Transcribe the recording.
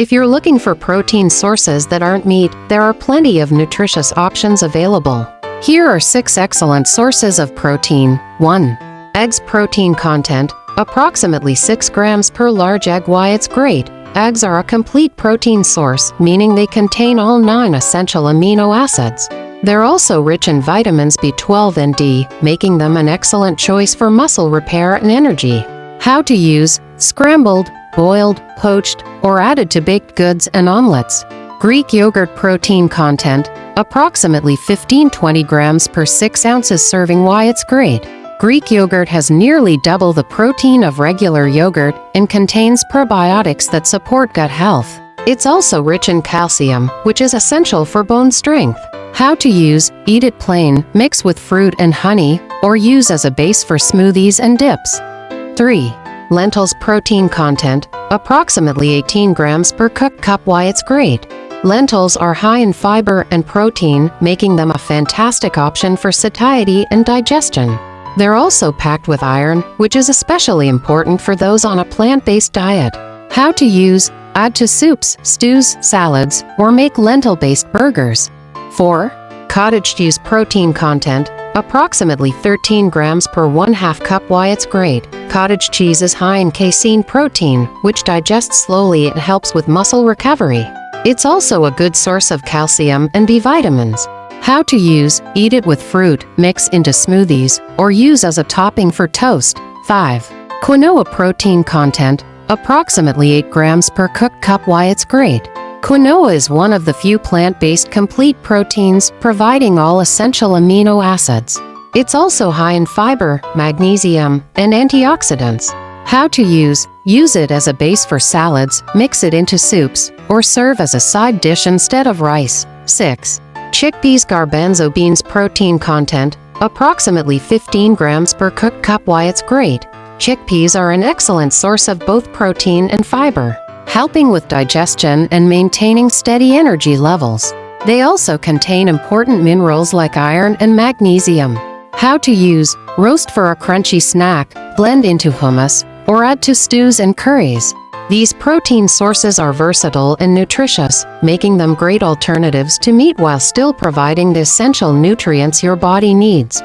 If you're looking for protein sources that aren't meat, there are plenty of nutritious options available. Here are 6 excellent sources of protein. 1. Eggs. Protein content, approximately 6 grams per large egg. Why it's great. Eggs are a complete protein source, meaning they contain all 9 essential amino acids. They're also rich in vitamins B12 and D, making them an excellent choice for muscle repair and energy. How to use: scrambled, boiled, poached, or added to baked goods and omelets. Greek yogurt. Protein content, approximately 15-20 grams per 6 ounces serving. Why it's great. Greek yogurt has nearly double the protein of regular yogurt and contains probiotics that support gut health. It's also rich in calcium, which is essential for bone strength. How to use: eat it plain, mix with fruit and honey, or use as a base for smoothies and dips. 3. Lentils. Protein content, approximately 18 grams per cooked cup. Why it's great. Lentils are high in fiber and protein, making them a fantastic option for satiety and digestion. They're also packed with iron, which is especially important for those on a plant-based diet. How to use: add to soups, stews, salads, or make lentil-based burgers. 4. Cottage cheese. Protein content, approximately 13 grams per 1/2 cup. Why it's great. Cottage cheese is high in casein protein, which digests slowly and helps with muscle recovery. It's also a good source of calcium and B vitamins. How to use: eat it with fruit, mix into smoothies, or use as a topping for toast. 5. Quinoa. Protein content, approximately 8 grams per cooked cup. Why it's great. Quinoa is one of the few plant-based complete proteins, providing all essential amino acids. It's also high in fiber, magnesium, and antioxidants. How to use: use it as a base for salads, mix it into soups, or serve as a side dish instead of rice. 6. Chickpeas. Garbanzo beans. Protein content, approximately 15 grams per cooked cup. Why it's great. Chickpeas are an excellent source of both protein and fiber, helping with digestion and maintaining steady energy levels. They also contain important minerals like iron and magnesium. How to use: roast for a crunchy snack, blend into hummus, or add to stews and curries. These protein sources are versatile and nutritious, making them great alternatives to meat while still providing the essential nutrients your body needs.